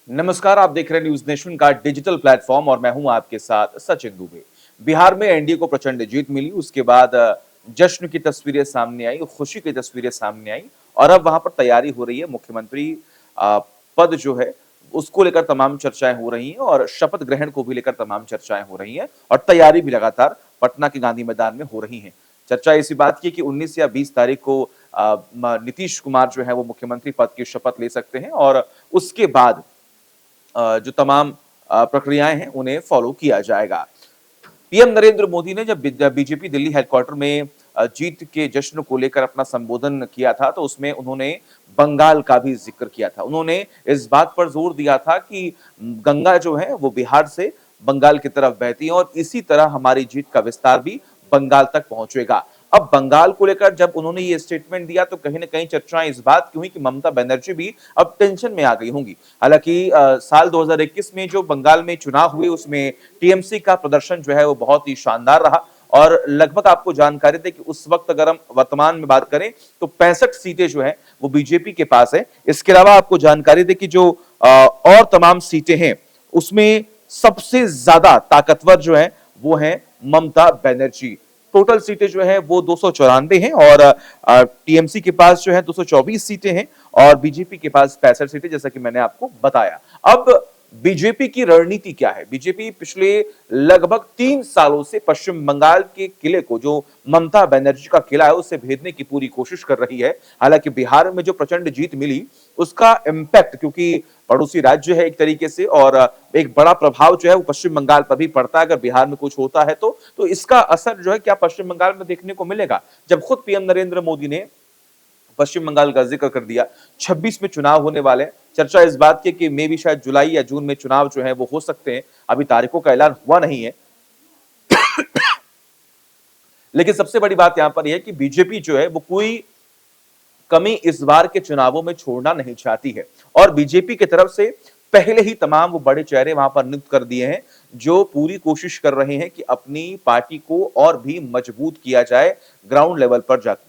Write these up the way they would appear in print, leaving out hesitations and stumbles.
नमस्कार, आप देख रहे हैं न्यूज नेशन का डिजिटल प्लेटफॉर्म और मैं हूं आपके साथ सचिन दुबे। बिहार में एनडीए को प्रचंड जीत मिली, उसके बाद जश्न की तस्वीरें सामने आई, खुशी की तस्वीरें सामने आई और अब वहां पर तैयारी हो रही है। मुख्यमंत्री पद जो है उसको लेकर तमाम चर्चाएं हो रही हैं और शपथ ग्रहण को भी लेकर तमाम चर्चाएं हो रही हैं और तैयारी भी लगातार पटना के गांधी मैदान में हो रही है। चर्चा इसी बात की कि 19 या 20 तारीख को नीतीश कुमार जो है वो मुख्यमंत्री पद की शपथ ले सकते हैं और उसके बाद जो तमाम प्रक्रियाएं हैं उन्हें फॉलो किया जाएगा। पीएम नरेंद्र मोदी ने जब बीजेपी दिल्ली हेडक्वार्टर में जीत के जश्न को लेकर अपना संबोधन किया था तो उसमें उन्होंने बंगाल का भी जिक्र किया था। उन्होंने इस बात पर जोर दिया था कि गंगा जो है वो बिहार से बंगाल की तरफ बहती है और इसी तरह हमारी जीत का विस्तार भी बंगाल तक पहुंचेगा। अब बंगाल को लेकर जब उन्होंने ये स्टेटमेंट दिया तो कहीं ना कहीं चर्चाएं इस बात की हुई कि ममता बनर्जी भी अब टेंशन में आ गई होंगी। हालांकि साल 2021 में जो बंगाल में चुनाव हुए उसमें टीएमसी का प्रदर्शन जो है वो बहुत ही शानदार रहा और लगभग आपको जानकारी दे कि उस वक्त अगर हम वर्तमान में बात करें तो 65 सीटें जो है वो बीजेपी के पास है। इसके अलावा आपको जानकारी दे कि जो और तमाम सीटें हैं उसमें सबसे ज्यादा ताकतवर जो है वो है ममता बनर्जी। टोटल सीटें जो है वो 294 हैं और टीएमसी के पास जो है 224 सीटें हैं और बीजेपी के पास 65 सीटें, जैसा कि मैंने आपको बताया। अब बीजेपी की रणनीति क्या है? बीजेपी पिछले लगभग 3 सालों से पश्चिम बंगाल के किले को, जो ममता बनर्जी का किला है, उसे भेदने की पूरी कोशिश कर रही है। हालांकि बिहार में जो प्रचंड जीत मिली उसका इंपैक्ट, क्योंकि पड़ोसी राज्य है एक तरीके से और एक बड़ा प्रभाव जो है वो पश्चिम बंगाल पर भी पड़ता है। अगर बिहार में कुछ होता है तो इसका असर जो है क्या पश्चिम बंगाल में देखने को मिलेगा? जब खुद पीएम नरेंद्र मोदी ने पश्चिम बंगाल का जिक्र कर दिया, 26 में चुनाव होने वाले, चर्चा इस बात की कि मे भी शायद जुलाई या जून में चुनाव जो है वो हो सकते हैं। अभी तारीखों का ऐलान हुआ नहीं है लेकिन सबसे बड़ी बात यहां पर यह है कि बीजेपी जो है वो कोई कमी इस बार के चुनावों में छोड़ना नहीं चाहती है और बीजेपी की तरफ से पहले ही तमाम वो बड़े चेहरे वहां पर नियुक्त कर दिए हैं जो पूरी कोशिश कर रहे हैं कि अपनी पार्टी को और भी मजबूत किया जाए। ग्राउंड लेवल पर जाकर,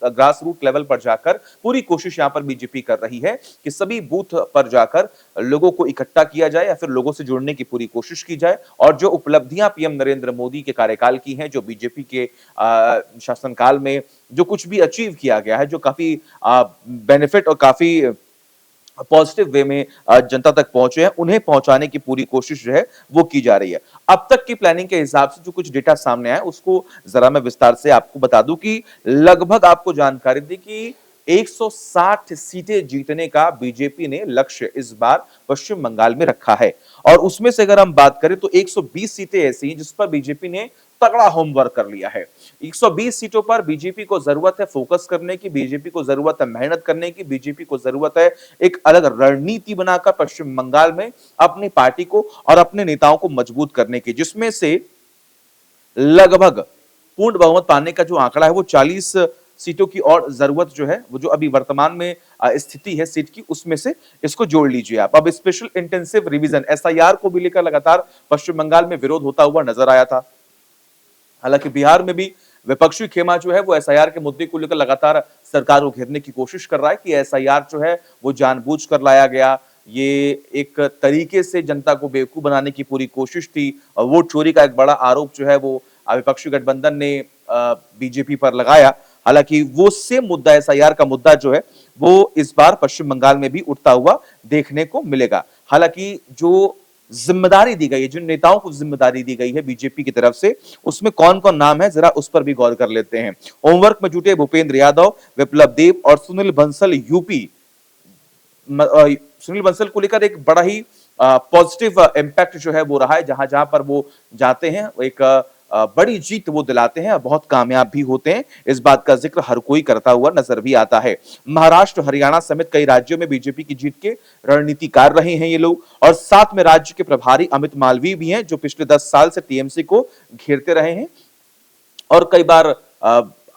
ग्रास रूट लेवल पर जाकर पूरी कोशिश यहां पर बीजेपी कर रही है कि सभी बूथ पर जाकर लोगों को इकट्ठा किया जाए या फिर लोगों से जुड़ने की पूरी कोशिश की जाए और जो उपलब्धियां पीएम नरेंद्र मोदी के कार्यकाल की हैं, जो बीजेपी के शासनकाल में जो कुछ भी अचीव किया गया है, जो काफी बेनिफिट और काफी पॉजिटिव वे में जनता तक पहुंचे हैं, उन्हें पहुंचाने की पूरी कोशिश जो है वो की जा रही है। अब तक की प्लानिंग के हिसाब से जो कुछ डेटा सामने आया उसको जरा मैं विस्तार से आपको बता दूं कि लगभग आपको जानकारी दी कि 160 सीटें जीतने का बीजेपी ने लक्ष्य इस बार पश्चिम बंगाल में रखा है और उसमें से अगर हम बात करें तो 120 सीटें ऐसी हैं जिस पर बीजेपी ने तगड़ा होमवर्क कर लिया है। 120 सीटों पर बीजेपी को जरूरत है फोकस करने की, बीजेपी को जरूरत है मेहनत करने की, बीजेपी को जरूरत है एक अलग रणनीति बनाकर पश्चिम बंगाल में अपनी पार्टी को और अपने नेताओं को मजबूत करने की, जिसमें से लगभग पूर्ण बहुमत पाने का जो आंकड़ा है वो 40 सीटों की और जरूरत जो है वो जो अभी वर्तमान में स्थिति है सीट की, उसमें से इसको जोड़ लीजिए आप। अब स्पेशल इंटेंसिव रिवीजन एसआईआर को भी लेकर लगातार पश्चिम बंगाल में विरोध होता हुआ नजर आया था। हालांकि बिहार में भी विपक्षी खेमा जो है वो एसआईआर के मुद्दे को लेकर लगातार सरकार को घेरने की कोशिश कर रहा है कि एसआईआर जो है वो जानबूझकर लाया गया, ये एक तरीके से जनता को बेवकूफ बनाने की पूरी कोशिश थी और वोट चोरी का एक बड़ा आरोप जो है वो विपक्षी गठबंधन ने बीजेपी पर लगाया। हालांकि वो सेम मुद्दा एसआईआर का मुद्दा जो है वो इस बार पश्चिम बंगाल में भी उठता हुआ देखने को मिलेगा। हालांकि जो जिम्मेदारी दी गई है, जिन नेताओं को जिम्मेदारी दी गई है बीजेपी की तरफ से, उसमें कौन कौन नाम है जरा उस पर भी गौर कर लेते हैं। होमवर्क में जुटे भूपेंद्र यादव, विप्लव देव और सुनील बंसल यूपी। सुनील बंसल को लेकर एक बड़ा ही पॉजिटिव इम्पैक्ट जो है वो रहा है, जहां जहां पर वो जाते हैं एक बड़ी जीत वो दिलाते हैं और बहुत कामयाब भी होते हैं। इस बात का जिक्र हर कोई करता हुआ नजर भी आता है। महाराष्ट्र, हरियाणा समेत कई राज्यों में बीजेपी की जीत के रणनीतिकार रहे हैं ये लोग और साथ में राज्य के प्रभारी अमित मालवीय भी हैं जो पिछले 10 साल से टीएमसी को घेरते रहे हैं और कई बार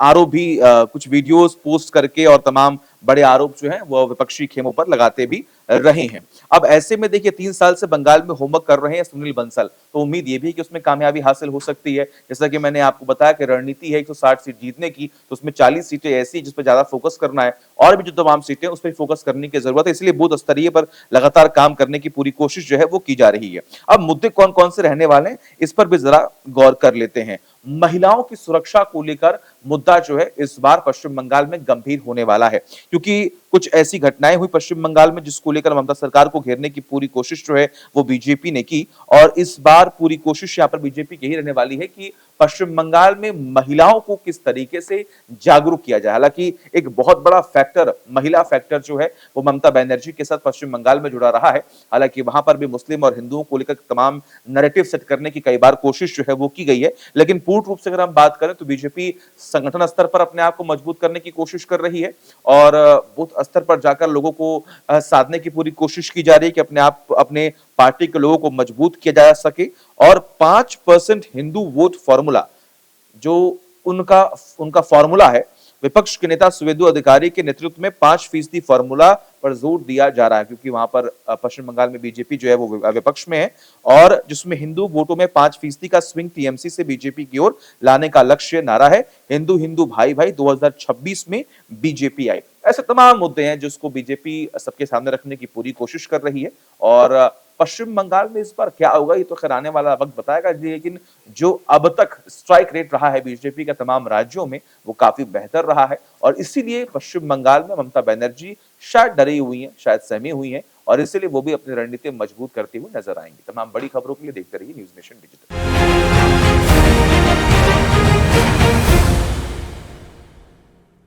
आरोप भी कुछ वीडियोस पोस्ट करके और तमाम बड़े आरोप जो हैं वो विपक्षी खेमों पर लगाते भी रहे हैं। अब ऐसे में देखिए 3 साल से बंगाल में होमवर्क कर रहे हैं सुनील बंसल, तो उम्मीद ये भी है कि उसमें कामयाबी हासिल हो सकती है। जैसा कि मैंने आपको बताया कि रणनीति है 160 सीट जीतने की, तो उसमें 40 सीटें ऐसी हैं जिस पे ज़्यादा फोकस करना है और भी जो तमाम सीटें हैं उस पे फोकस करने की ज़रूरत है। इसलिए बूथ स्तरीय पर लगातार काम करने की पूरी कोशिश जो है वो की जा रही है। अब मुद्दे कौन-कौन से रहने वाले हैं, इस पर भी ज़रा गौर कर लेते हैं। महिलाओं की सुरक्षा को लेकर मुद्दा जो है इस बार पश्चिम बंगाल में गंभीर होने वाला है, क्योंकि कुछ ऐसी घटनाएं हुई पश्चिम बंगाल में जिसको लेकर ममता सरकार को घेरने की पूरी कोशिश जो है वो बीजेपी ने की और इस बार पूरी कोशिश यहां पर बीजेपी की ही रहने वाली है कि पश्चिम बंगाल में महिलाओं को किस तरीके से जागरूक किया जाए। हालांकि एक बहुत बड़ा फैक्टर महिला फैक्टर जो है वो ममता बनर्जी के साथ पश्चिम बंगाल में जुड़ा रहा है। हालांकि वहां पर भी मुस्लिम और हिंदुओं को लेकर तमाम नैरेटिव सेट करने की कई बार कोशिश जो है वो की गई है, लेकिन पूर्ण रूप से अगर हम बात करें तो बीजेपी संगठन स्तर पर अपने आप को मजबूत करने की कोशिश कर रही है और बूथ स्तर पर जाकर लोगों को साधने की पूरी कोशिश की जा रही है कि अपने पार्टी के लोगों को मजबूत किया जा सके और 5% हिंदू वोट फॉर्मूला जो उनका उनका फॉर्मूला है, विपक्ष के नेता सुवेंदु अधिकारी के नेतृत्व में 5% फॉर्मूला पर जोर दिया जा रहा है, क्योंकि वहां पर पश्चिम बंगाल में बीजेपी जो है वो विपक्ष में है और जिसमें हिंदू वोटों में 5% का स्विंग टीएमसी से बीजेपी की ओर लाने का लक्ष्य नारा है, हिंदू हिंदू भाई भाई 2026 में बीजेपी आई। ऐसे तमाम मुद्दे हैं जिसको बीजेपी सबके सामने रखने की पूरी कोशिश कर रही है और पश्चिम बंगाल में इस बार क्या होगा ये तो खैर आने वाला वक्त बताएगा, लेकिन जो अब तक स्ट्राइक रेट रहा है बीजेपी का तमाम राज्यों में वो काफी बेहतर रहा है और इसीलिए पश्चिम बंगाल में ममता बनर्जी शायद डरी हुई हैं, शायद सहमी हुई हैं और इसीलिए वो भी अपनी रणनीति मजबूत करती हुई नजर आएंगी। तमाम बड़ी खबरों के लिए देखते रहिए न्यूज़ नेशन डिजिटल।